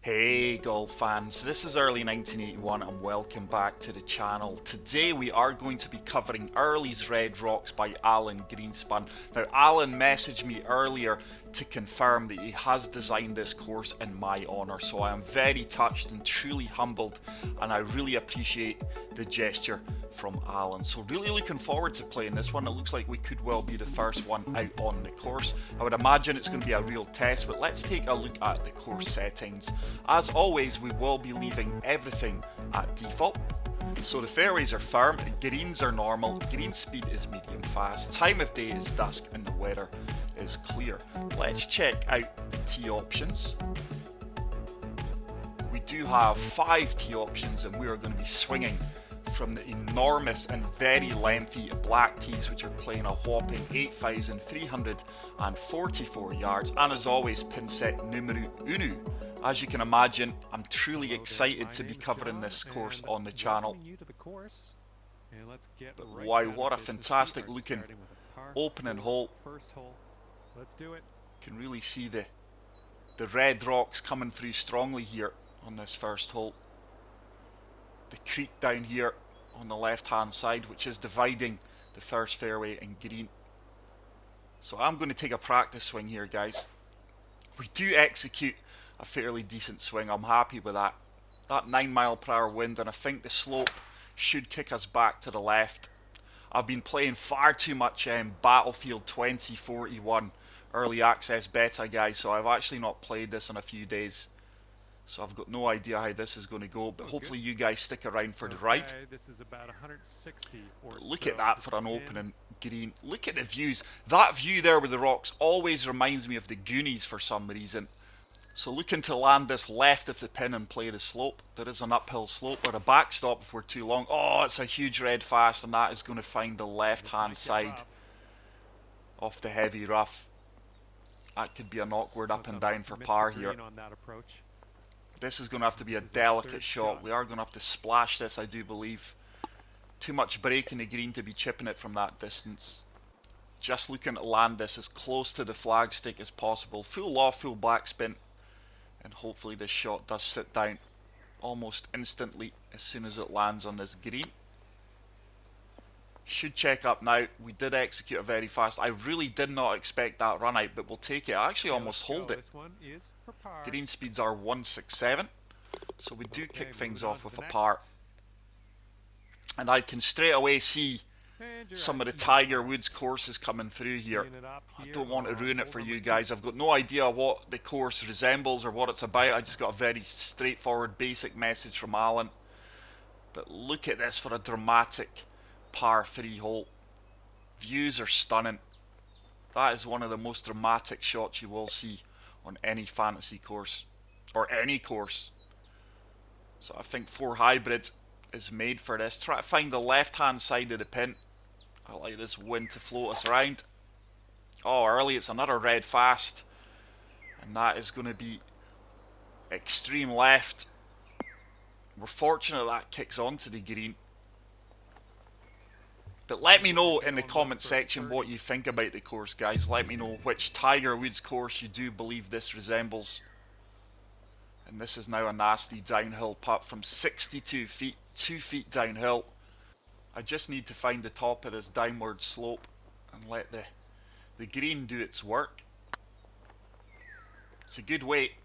Hey golf fans, this is early 1981 and welcome back to the channel. Today we are going to be covering Early's Red Rocks by Alan Greenspan. Now Alan messaged me earlier to confirm that he has designed this course in my honour, so I am very touched and truly humbled, and I really appreciate the gesture from Alan. So really looking forward to playing this one. It looks like we could well be the first one out on the course. I would imagine it's going to be a real test, but let's take a look at the course settings. As always, we will be leaving everything at default. So the fairways are firm, greens are normal, green speed is medium fast, time of day is dusk, and the weather is clear. Let's check out the tee options. We do have 5 tee options, and we are going to be swinging from the enormous and very lengthy black tees, which are playing a whopping 8,344 yards, and as always, pin set numero uno. As you can imagine, I'm truly excited to be covering this course on the channel. But wow, what a fantastic looking opening hole. Can really see the red rocks coming through strongly here on this first hole. The creek down here on the left hand side, which is dividing the first fairway and green. So I'm going to take a practice swing here, guys. We do execute a fairly decent swing. I'm happy with that. That 9 mph wind, and I think the slope should kick us back to the left. I've been playing far too much Battlefield 2041 early access beta, guys, so I've actually not played this in a few days. So I've got no idea how this is going to go, but hopefully you guys stick around for the ride. This is about 160 or look at that for an opening green. Look at the views. That view there with the rocks always reminds me of the Goonies for some reason. So looking to land this left of the pin and play the slope. There is an uphill slope or a backstop if we're too long. Oh, it's a huge red fast, and that is going to find the left hand side off the heavy rough. That could be an awkward up and down for par here. This is going to have to be a delicate shot. We are going to have to splash this, I do believe. Too much break in the green to be chipping it from that distance. Just looking to land this as close to the flagstick as possible. Full off, full backspin. And hopefully this shot does sit down almost instantly as soon as it lands on this green. Should check up now. We did execute it very fast. I really did not expect that run out, but we'll take it. I actually almost hold it. Green speeds are 167, so we do kick things off with a par. And I can straight away see some of the Tiger Woods courses coming through here. I don't want to ruin it for you guys. I've got no idea what the course resembles or what it's about. I just got a very straightforward basic message from Alan. But look at this for a dramatic par 3 hole. Views are stunning. That is one of the most dramatic shots you will see on any fantasy course or any course. So I think 4 hybrid is made for this. Try to find the left hand side of the pin. I like this wind to float us around. Oh, early it's another red fast, and that is going to be extreme left. We're fortunate that kicks onto the green. But let me know in the comment section what you think about the course, guys. Let me know which Tiger Woods course you do believe this resembles. And this is now a nasty downhill putt from 62 feet, 2 feet downhill. I just need to find the top of this downward slope and let the green do its work. It's a good weight.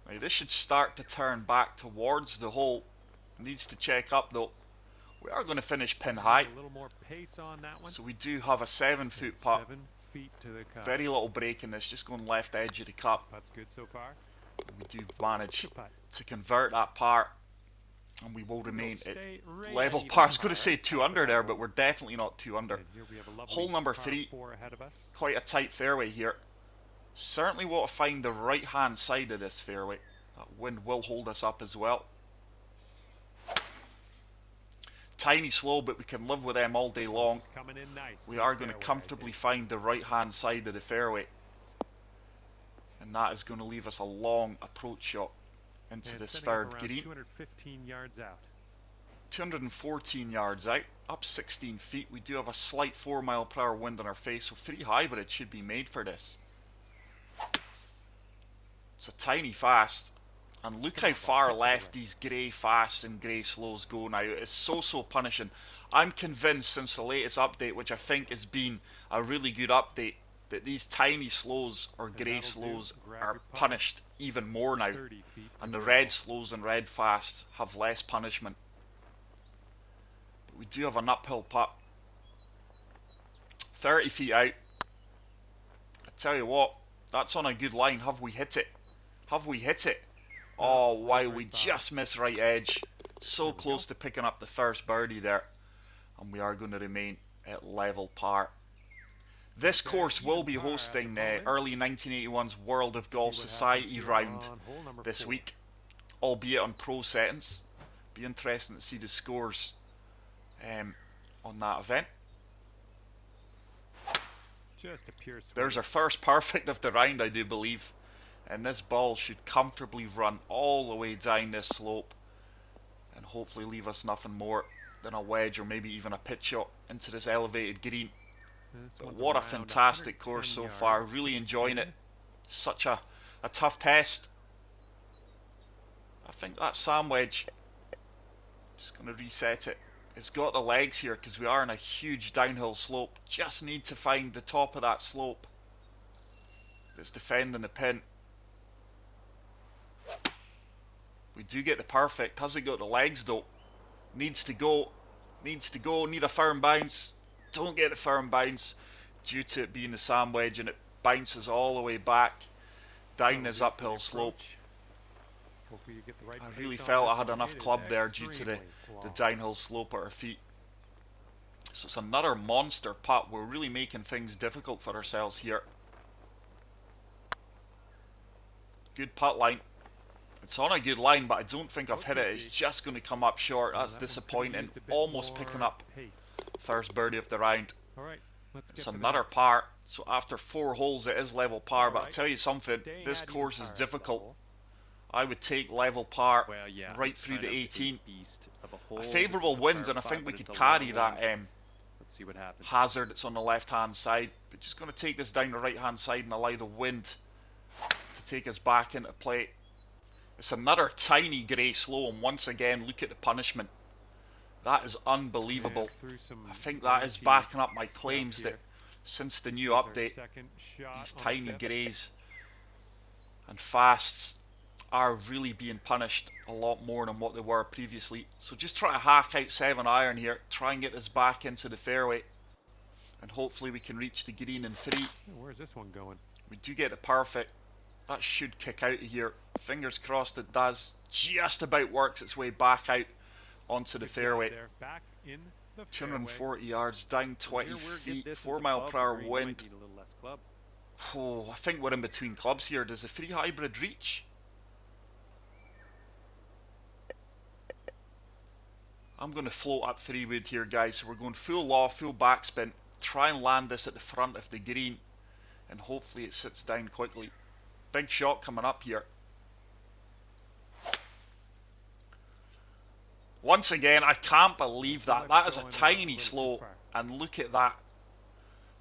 Now this should start to turn back towards the hole. It needs to check up though. We are going to finish pin high. A little more pace on that one. So we do have a 7-foot putt. 7 feet to the cup. Very little break in this, just going left edge of the cup. That's good so far. We do manage to convert that par, and we will remain at level par. I was going to say 2 under there, but we're definitely not 2 under. Hole number 3, quite a tight fairway here. Certainly want to find the right hand side of this fairway. That wind will hold us up as well. Tiny slow, but we can live with them all day long. We are going to comfortably find the right hand side of the fairway, and that is going to leave us a long approach shot into this third green. 215 yards out. 214 yards out, up 16 feet. We do have a slight 4 mph wind in our face, so 3 hybrid should be made for this. It's a tiny fast. And look how far left these grey fasts and grey slows go now. It's so punishing. I'm convinced since the latest update, which I think has been a really good update, that these tiny slows or grey slows are punished even more now. And the red slows and red fasts have less punishment. But we do have an uphill putt. 30 feet out. I tell you what, that's on a good line. Have we hit it? Have we hit it? Oh wow, we just missed right edge. So close to picking up the first birdie there. And we are going to remain at level par. This course will be hosting early 1981's World of Golf Society round this week, albeit on pro settings. Be interesting to see the scores on that event. Just a pure swing. There's our first perfect of the round, I do believe. And this ball should comfortably run all the way down this slope and hopefully leave us nothing more than a wedge or maybe even a pitch shot into this elevated green. But what a fantastic course so far. Really enjoying it. Such a tough test. I think that sand wedge, just going to reset it. It's got the legs here because we are in a huge downhill slope. Just need to find the top of that slope that's defending the pin. We do get the perfect. Hasn't got the legs though. Needs to go. Needs to go. Need a firm bounce. Don't get a firm bounce due to it being the sand wedge, and it bounces all the way back down this uphill slope. I really felt I had enough club there due to the downhill slope at our feet. So it's another monster putt. We're really making things difficult for ourselves here. Good putt line. It's on a good line, but I don't think I've hit it. It's just going to come up short. That's disappointing. Almost picking up first birdie of the round. It's another par. So after 4 holes, it is level par. But I'll tell you something. This course is difficult. I would take level par right through to 18. A favourable wind, and I think we could carry that hazard that's on the left-hand side. But just going to take this down the right-hand side and allow the wind to take us back into play. It's another tiny grey slow, and once again, look at the punishment. That is unbelievable. I think that is backing up my claims that since the new update, these tiny greys and fasts are really being punished a lot more than what they were previously. So just try to hack out 7 iron here, try and get this back into the fairway, and hopefully we can reach the green in 3. Where's this one going? We do get the perfect. That should kick out of here. Fingers crossed it does. Just about works its way back out onto the fairway. 240 yards, down 20 feet, 4 mile per hour wind. Oh, I think we're in between clubs here. Does the 3 hybrid reach? I'm going to float up 3 wood here, guys. So we're going full loft, full backspin. Try and land this at the front of the green, and hopefully it sits down quickly. Big shot coming up here. Once again, I can't believe that. That is a tiny slow, and look at that.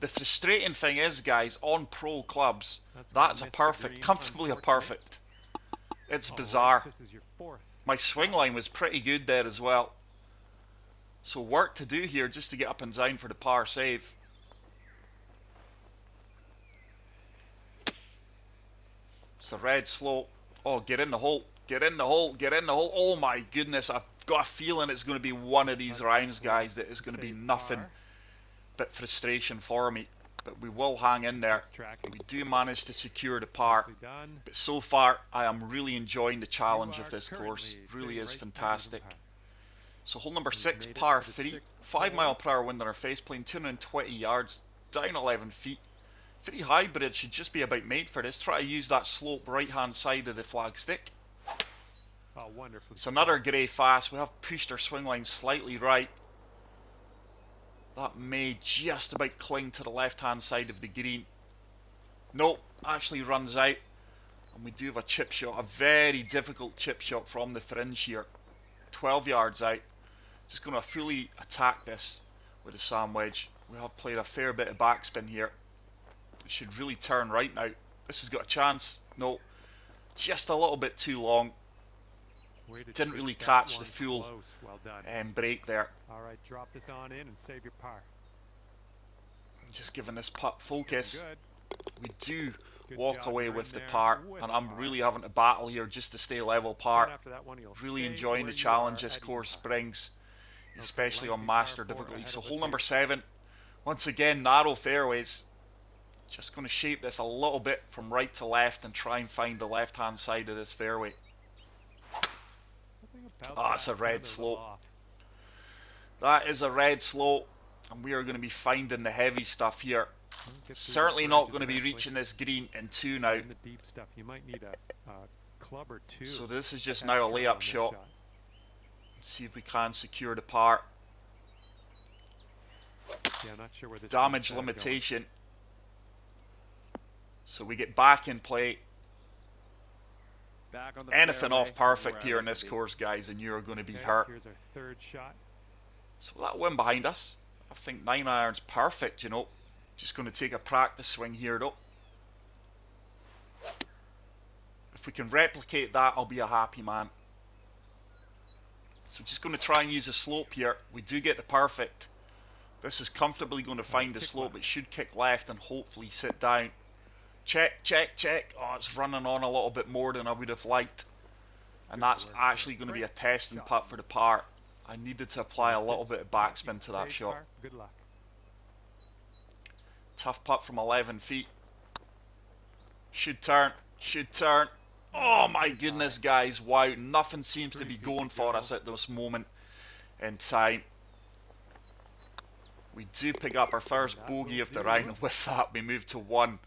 The frustrating thing is, guys, on pro clubs, that's a perfect, comfortably a perfect. It's bizarre. My swing line was pretty good there as well. So work to do here just to get up and down for the par save. It's a red slope. Oh, get in the hole. Get in the hole. Get in the hole. Oh my goodness. I've got a feeling it's going to be one of these rounds, guys, that is going to be nothing but frustration for me. But we will hang in there. We do manage to secure the par. But so far, I am really enjoying the challenge of this course. It really is fantastic. So hole number 6, par 3. 5 mile per hour wind on our face, playing 220 yards, down 11 feet. 3 hybrid should just be about made for this. Try to use that slope right hand side of the flag stick. Oh, wonderful. It's another grey fast. We have pushed our swing line slightly right. That may just about cling to the left hand side of the green. Nope, actually runs out. And we do have a chip shot, a very difficult chip shot from the fringe here. 12 yards out. Just going to fully attack this with a sand wedge. We have played a fair bit of backspin here. It should really turn right now. This has got a chance. No, just a little bit too long. Way to Didn't chip really that catch the one full close. Well done. break there. All right, drop this on in and save your par. Just giving this putt focus. Good. We do Good walk job, away you're with in the there par, with and the I'm par. really having to battle here just to stay level And par. after that one, you'll Really stay enjoying where the you challenge are this at course even par. brings, especially on lengthy master par four difficulty. ahead So of us hole here. number 7, once again narrow fairways. Just going to shape this a little bit from right to left and try and find the left hand side of this fairway. It's a red slope. That is a red slope, and we are going to be finding the heavy stuff here. Certainly not going to be reaching this green in 2 now. In the deep stuff, you might need a club or 2. So this is just That's now a short layup on this shot. Let's see if we can secure the par. Yeah, I'm not sure where this Damage green's limitation. So we get back in play. Back on the Anything fairway off perfect is where I here in like this to be. course, guys, and you're going to be going. hurt. Here's our third shot. So that win behind us. I think 9 iron's perfect, you know. Just going to take a practice swing here, though. If we can replicate that, I'll be a happy man. So just going to try and use a slope here. We do get the perfect. This is comfortably going to find the slope. It should kick left and hopefully sit down. Check, check, check. Oh, it's running on a little bit more than I would have liked. And that's actually going to be a testing putt for the par. I needed to apply a little bit of backspin to that shot. Good luck. Tough putt from 11 feet. Should turn. Should turn. Oh my goodness, guys. Wow. Nothing seems to be going for us at this moment in time. We do pick up our first bogey of the round, and with that we move to 1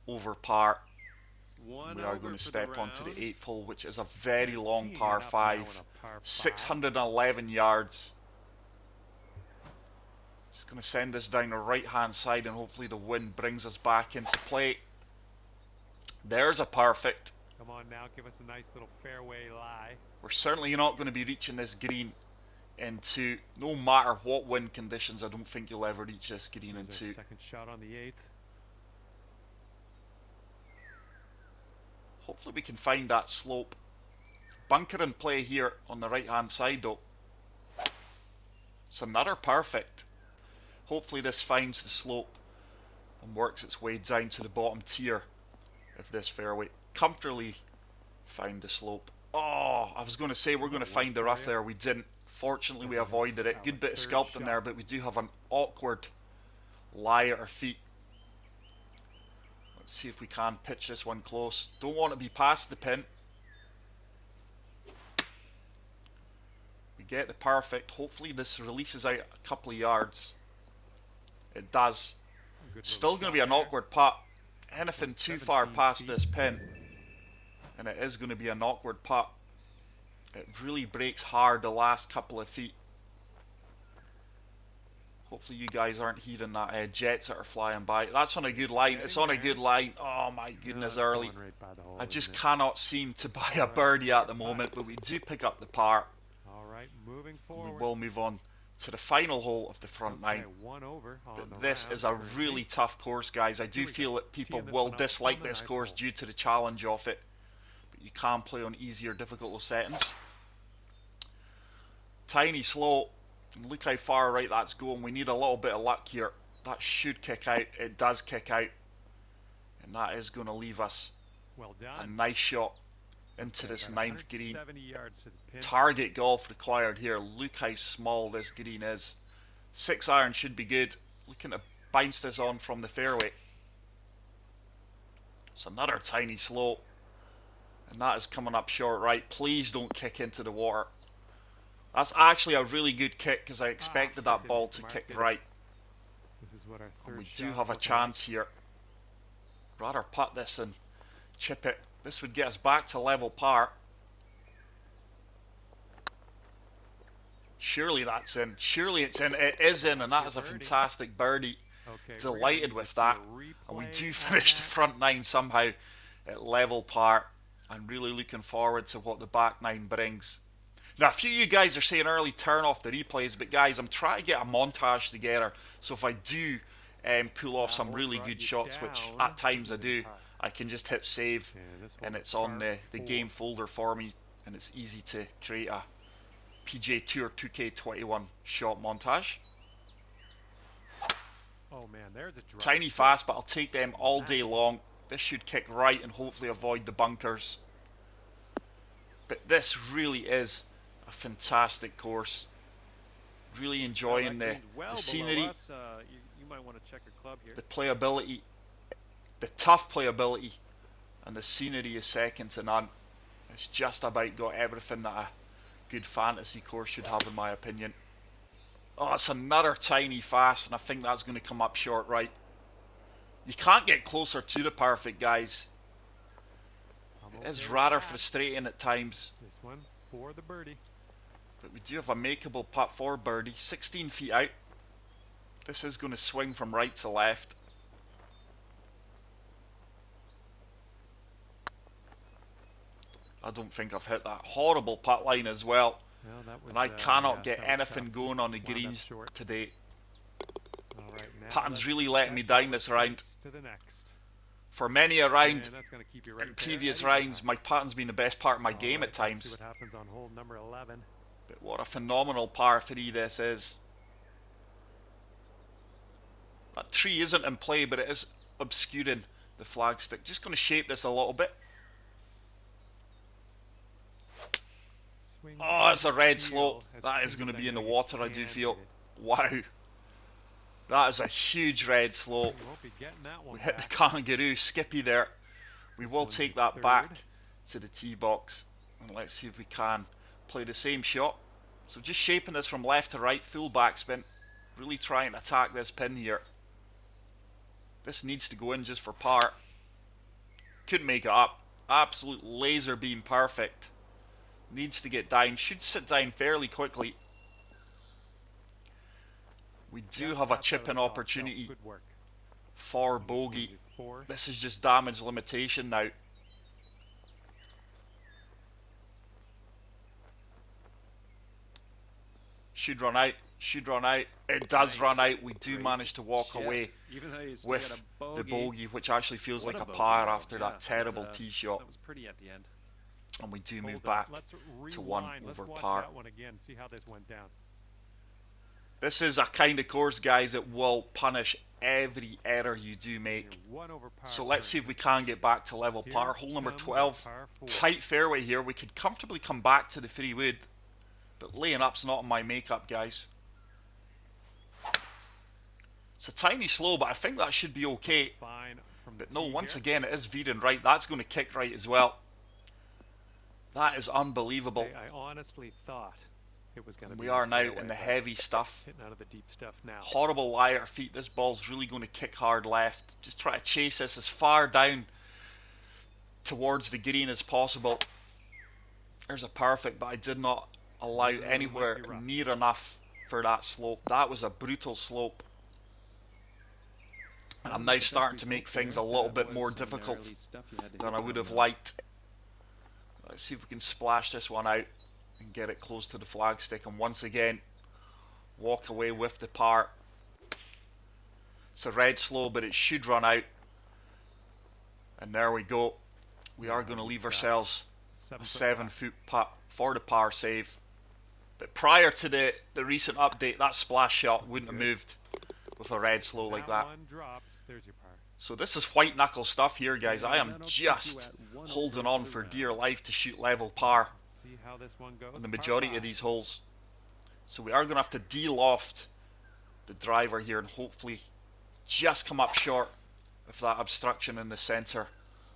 over par. We are going to step onto the 8th hole, which is a very long par 5. 611 yards. Just going to send this down the right hand side, and hopefully the wind brings us back into play. There's a perfect. Come on now, give us a nice little fairway lie. We're certainly not going to be reaching this green into, no matter what wind conditions. I don't think you'll ever reach this green into. Second shot on the 8th. Hopefully we can find that slope. Bunker in play here on the right hand side though. It's another perfect. Hopefully this finds the slope and works its way down to the bottom tier of this fairway. Comfortably find the slope. Oh, I was going to say we're going to find the rough there. We didn't. Fortunately we avoided it. Good bit of sculpting there, but we do have an awkward lie at our feet. Let's see if we can pitch this one close. Don't want to be past the pin. We get the perfect. Hopefully this releases out a couple of yards. It does. Still going to be an awkward putt. Anything too far past this pin, and it is going to be an awkward putt. It really breaks hard the last couple of feet. Hopefully you guys aren't hearing that jets that are flying by. That's on a good line. It's on a good line. Oh my goodness, early. I just cannot seem to buy a birdie at the moment, but we do pick up the par. All right, moving forward. We will move on to the final hole of the front 9. 1 over on But the this round. is a really tough course, guys. I do feel that people will dislike this course due to the challenge of it, but you can play on easier, difficult settings. Tiny slope. And look how far right that's going. We need a little bit of luck here. That should kick out. It does kick out, and that is going to leave us Well a done. nice shot into this 9th green. 70 yards to the pin. Target golf required here. Look how small this green is. 6 iron should be good. Looking to bounce this on from the fairway. It's another tiny slope, and that is coming up short right. Please don't kick into the water. That's actually a really good kick because I expected that ball to kick right. This is what our And third we do shot's have a looking chance here. Rather putt this and chip it. This would get us back to level par. Surely that's in. Surely it's in. It is in, and that is a fantastic birdie. Okay, Delighted with that. And we do finish the front 9 somehow at level par. I'm really looking forward to what the back 9 brings. Now, a few of you guys are saying early turn off the replays, but guys, I'm trying to get a montage together, so if I do pull off some really good shots, which at times I do, I can just hit save, and it's on the game folder for me and it's easy to create a PGA Tour 2K21 shot montage. Oh man, there's a drop. Tiny fast, but I'll take them all day long. This should kick right and hopefully avoid the bunkers. But this really is a fantastic course. Really enjoying the scenery, You might want to check your club here. the playability, the tough playability, and the scenery is second to none. It's just about got everything that a good fantasy course should have, in my opinion. Oh, it's another tiny fast, and I think that's going to come up short right. You can't get closer to the perfect, guys. It is rather frustrating at times. This one for the birdie. But we do have a makeable putt for birdie. 16 feet out. This is going to swing from right to left. I don't think I've hit that horrible putt line as well. Well, that was, And I cannot yeah, get that was anything tough. going on the Wound up greens short. today. All right, now Patton's let's really letting me get down this round. to the next. For many a round And that's gonna keep you right in there. previous Eddie rounds, Hart. my Patton's been the best part of my All game right, at let's see times. what happens on hole number 11. But what a phenomenal par 3 this is. That tree isn't in play, but it is obscuring the flagstick. Just going to shape this a little bit. Swing Oh, it's a red feel slope. as That clean is going to as be in the I know you water, I do can feel. get it. Wow. That is a huge red slope. You won't be getting that one We hit the back. kangaroo Skippy there. We This will one's take the that third. back to the tee box. And let's see if we can play the same shot. So just shaping this from left to right, full backspin. Really trying to attack this pin here. This needs to go in just for par. Couldn't make it up. Absolute laser beam perfect. Needs to get down. Should sit down fairly quickly. We do Yeah, have a that's chip how in it felt. opportunity Good work. for This one's bogey. a 4. This is just damage limitation now. Should run out. Should run out. It does Nice. run out. We do Great manage to walk chip. away Even though you still with get a bogey, the bogey, which actually feels What like a bogey, par though. after Yeah, that terrible that's, tee shot. That was pretty at the end. And we do Hold move up. back Let's to one rewind. Let's over watch par. that one again. See how this went down. This is a kind of course, guys, that will punish every error you do You're make. 1 over par. So let's see if we currently. can get back to level Here par. Hole number comes a 12. par 4. Tight fairway here. We could comfortably come back to the 3 wood. But laying up's not in my makeup, guys. It's a tiny slow, but I think that should be okay. Fine from the But no, tee once here. again, it is veering right. That's going to kick right as well. That is unbelievable. I honestly thought it was going to be We are the now fairway, in the but heavy stuff. hitting out of the deep stuff now. Horrible lie at our feet. This ball's really going to kick hard left. Just try to chase this as far down towards the green as possible. There's a perfect, but I did not allow Might anywhere be rough. near enough for that slope. That was a brutal slope. And I'm now starting to make things a little bit more difficult than I would have liked. Let's see if we can splash this one out and get it close to the flagstick, and once again walk away with the par. It's a red slow, but it should run out. And there we go. We are going to leave ourselves a 7-foot putt for the par save. But prior to the recent update, that splash shot wouldn't have moved with a red slow like that. One drops. There's your par. So this is white knuckle stuff here, guys. I am just holding on for dear life to shoot level par Let's see how this one goes. on the Par majority 5. of these holes. So we are going to have to de-loft the driver here and hopefully just come up short of that obstruction in the centre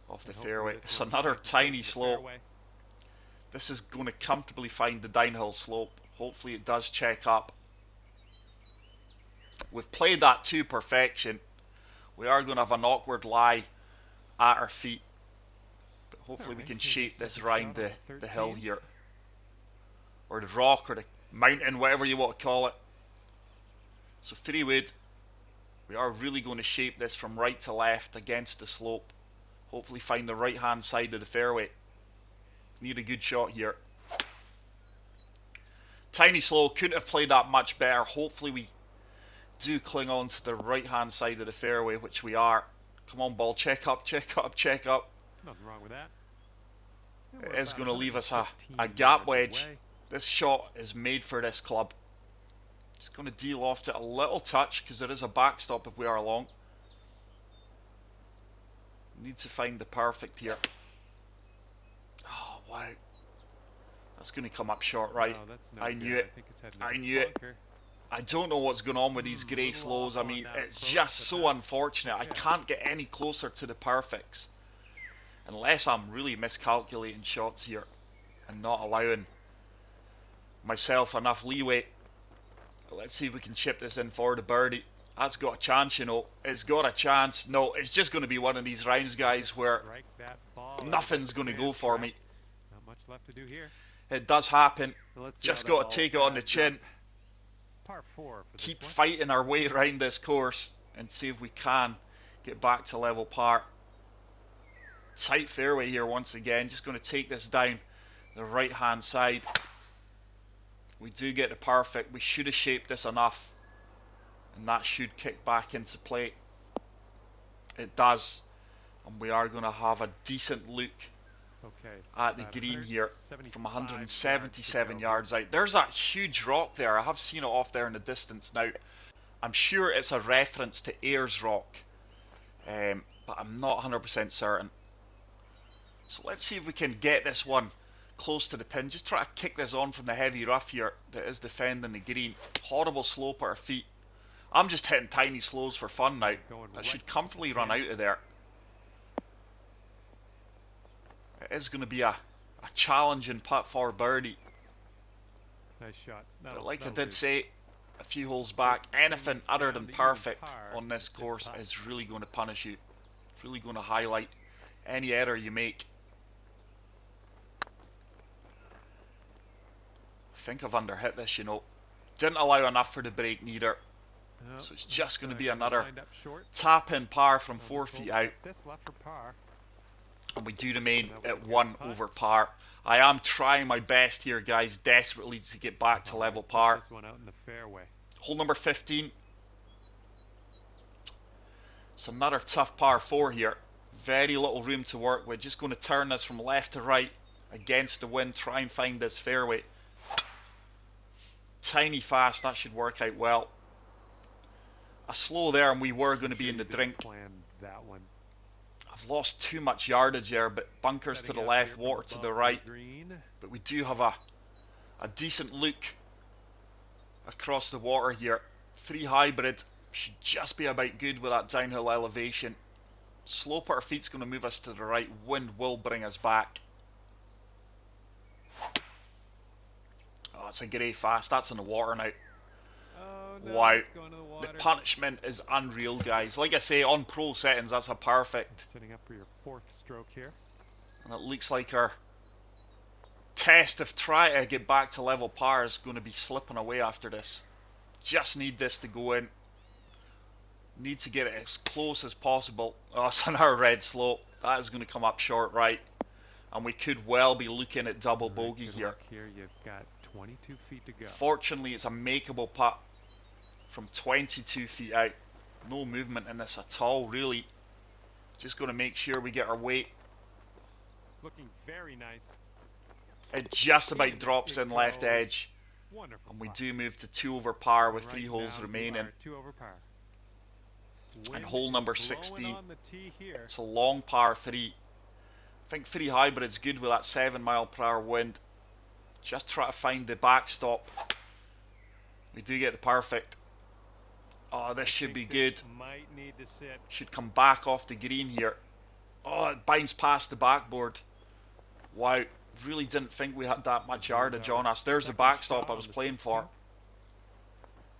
of the And hopefully fairway. this It's one another strikes the tiny center of the slope. fairway. This is going to comfortably find the downhill slope. Hopefully it does check up. We've played that to perfection. We are going to have an awkward lie at our feet. But hopefully we Alright, can here's shape the this second around shot the on hill 13. here. Or the rock or the mountain, whatever you want to call it. So 3 wood. We are really going to shape this from right to left against the slope. Hopefully find the right hand side of the fairway. Need a good shot here. Tiny slow, couldn't have played that much better. Hopefully we do cling on to the right hand side of the fairway, which we are. Come on ball, check up, check up, check up. Nothing wrong with that. And It we're is about going to leave us a 115 gap yards wedge. away. This shot is made for this club. Just going to de-loft it a little touch because there is a backstop if we are long. Need to find the perfect here. Oh, wow. That's going to come up short, right? No, that's no I good. knew it. I think it's heading I into the knew it. bunker. I don't know what's going on with these grey little slows. off I on mean, that it's approach, just but so that's unfortunate. I okay. can't get any closer to the perfects. Unless I'm really miscalculating shots here and not allowing myself enough leeway. But let's see if we can chip this in for the birdie. That's got a chance, you know. It's got a chance. No, it's just going to be one of these rounds, guys, where Strike that ball out of nothing's the going to sand go for trap. me. Not much left to do here. It does happen. So let's see how Just that got ball to take it on the pads chin. up. Par 4 for Keep this one. fighting our way around this course and see if we can get back to level par. Tight fairway here once again. Just going to take this down the right hand side. We do get the perfect. We should have shaped this enough, and that should kick back into play. It does, and we are going to have a decent look Okay. at the about green here 175 from yards 177 to go yards out. There's that huge rock there. I have seen it off there in the distance now. I'm sure it's a reference to Ayers Rock, but I'm not 100% certain. So let's see if we can get this one close to the pin. Just try to kick this on from the heavy rough here that is defending the green. Horrible slope at our feet. I'm just hitting tiny slows for fun now. I should comfortably run out of there. It is going to be a challenging putt for birdie. Nice shot. But like I did say a few holes back, anything other than perfect on this course is really going to punish you. It's really going to highlight any error you make. I think I've underhit this, you know. Didn't allow enough for the break neither. Nope, So it's just going to be gonna another wind up short. tap in par from So 4 this feet will out. let this left for par. And we do remain That was a at good 1 putt. over par. I am trying my best here, guys, desperately to get back to level Push par. This one out in the fairway. Hole number 15. It's another tough par 4 here. Very little room to work with. Just going to turn this from left to right against the wind. Try and find this fairway. Tiny fast. That should work out well. A slow there and we were going to be in the drink. Plan that one. I've lost too much yardage there, but bunkers to Setting the up left, here from water to the above right. green. But we do have a decent look across the water here. 3 hybrid should just be about good with that downhill elevation. Slope at our feet's going to move us to the right. Wind will bring us back. Oh, it's a grey fast. That's in the water now. Oh, no, Wow. it's going to the water. The punishment is unreal, guys. Like I say, on pro settings, that's a perfect. Setting up for your 4th stroke here. And it looks like our test of trying to get back to level par is going to be slipping away after this. Just need this to go in. Need to get it as close as possible. Oh, it's another red slope. That is going to come up short, right? And we could well be looking at double bogey Good here. luck here. You've got 22 feet to go. Fortunately, it's a makeable putt from 22 feet out. No movement in this at all, really. Just going to make sure we get our weight. Looking very nice. It just about drops in left edge. Wonderful. And we putt. do move to 2 over par with Right 3 holes now, remaining. you are 2 over par. Wind hole is number blowing 16. on the tee here. It's a long par 3. I think 3 hybrid's good with that 7 mile per hour wind. Just try to find the backstop. We do get the perfect. Oh, this should be good. This might need to sit. Should come back off the green here. Oh, it bounced past the backboard. Wow, really didn't think we had that much yardage on us. There's the backstop I was playing for.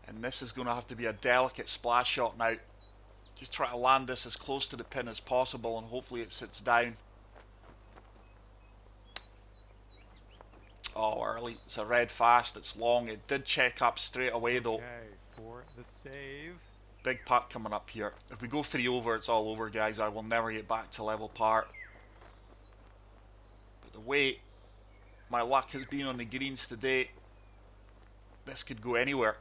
And this is going to have to be a delicate splash shot now. Just try to land this as close to the pin as possible and hopefully it sits down. Oh, early. It's a red fast. It's long. It did check up straight away though. Okay, for the save. Big putt coming up here. If we go 3 over, it's all over, guys. I will never get back to level par. But the way my luck has been on the greens today, this could go anywhere.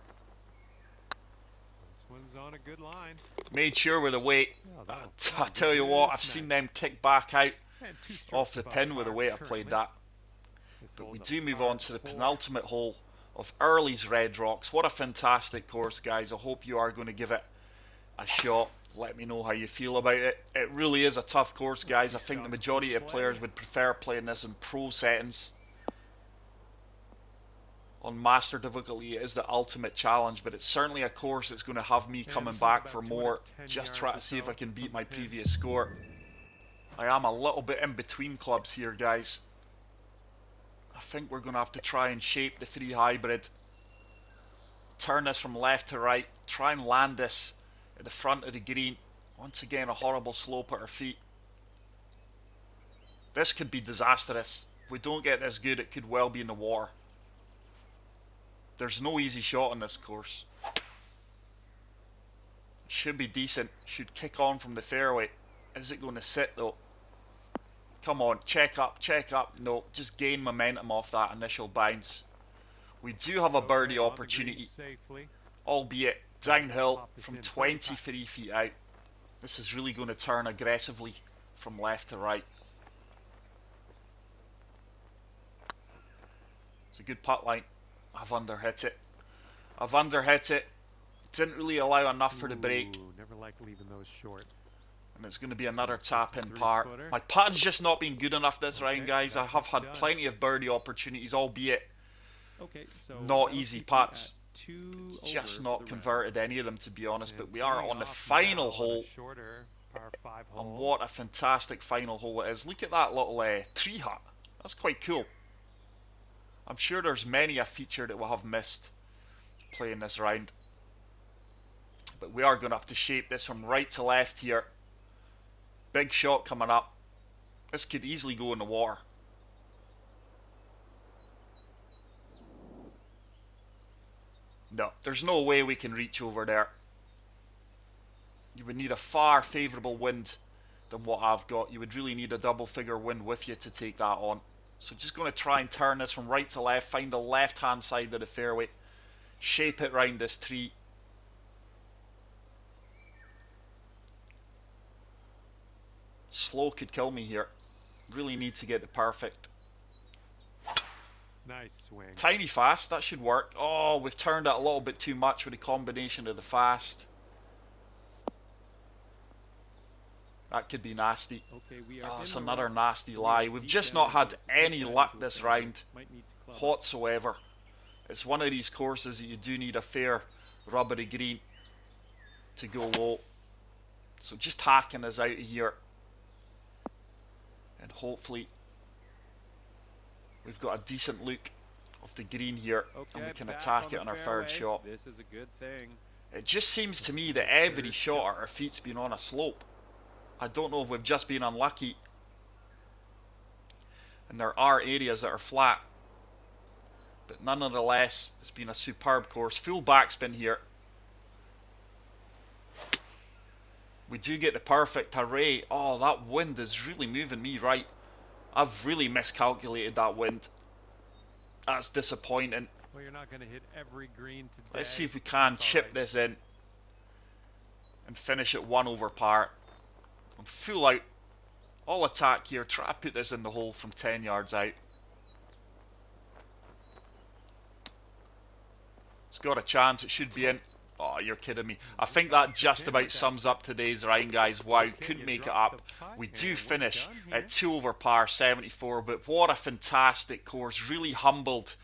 This one's on a good line. Made sure with the weight. Oh, that'll I tell you what, I've smash. seen them kick back out And 2 strokes off the above pin with the par way I played currently. that. This But we hole's do a move par on to the 4. penultimate hole of Early's Red Rocks. What a fantastic course, guys. I hope you are going to give it a shot. Let me know how you feel about it. It really is a tough course, guys. I think the majority of players would prefer playing this in pro settings. On master difficulty, it is the ultimate challenge, but it's certainly a course that's going to have me coming back for more. Just try to see if I can beat my previous score. I am a little bit in between clubs here, guys. I think we're going to have to try and shape the 3 hybrid. Turn this from left to right. Try and land this at the front of the green. Once again, a horrible slope at our feet. This could be disastrous. If we don't get this good, it could well be in the water. There's no easy shot on this course. Should be decent. Should kick on from the fairway. Is it going to sit though? Come on, check up, check up. No, just gain momentum off that initial bounce. We do have a birdie opportunity, albeit downhill from 23 feet out. This is really going to turn aggressively from left to right. It's a good putt line. I've underhit it. I've underhit it. Didn't really allow enough for the break. Never like leaving those short. And it's going to be another tap in par. My putting's just not been good enough this round, guys. I have had plenty of birdie opportunities, albeit not easy putts. Just not converted any of them, to be honest. But we are on the final hole. And what a fantastic final hole it is. Look at that little tree hut. That's quite cool. I'm sure there's many a feature that we'll have missed playing this round. But we are going to have to shape this from right to left here. Big shot coming up. This could easily go in the water. No, there's no way we can reach over there. You would need a far favourable wind than what I've got. You would really need a double figure wind with you to take that on. So just going to try and turn this from right to left. Find the left hand side of the fairway. Shape it round this tree. Slow could kill me here. Really need to get the perfect. Nice swing. Tiny fast, that should work. Oh, we've turned it a little bit too much with the combination of the fast. That could be nasty. Oh, it's another nasty lie. We've just not had any luck this round whatsoever. It's one of these courses that you do need a fair rubbery green to go low. So just hacking us out of here. And hopefully we've got a decent look of the green here, and we can attack it on our third shot. This is a good thing. It just seems to me that every shot at our feet's been on a slope. I don't know if we've just been unlucky. And there are areas that are flat. But nonetheless, it's been a superb course. Full backspin here. We do get the perfect. Hooray. Oh, that wind is really moving me right. I've really miscalculated that wind. That's disappointing. Well, you're not going to hit every green today. Let's see if we can chip this in and finish it 1 over par. I'm full out. All attack here. Try to put this in the hole from 10 yards out. It's got a chance. It should be in. Oh, you're kidding me. I think that just about sums up today's round, guys. Wow, couldn't make it up. We do finish at 2 over par 74, but what a fantastic course. Really humbled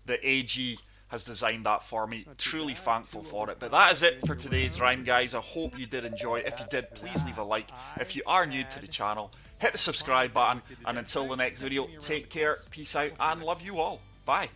that AG has designed that for me. Truly thankful for it. But that is it for today's round, guys. I hope you did enjoy it. If you did, please leave a like. If you are new to the channel, hit the subscribe button. And until the next video, take care, peace out, and love you all. Bye.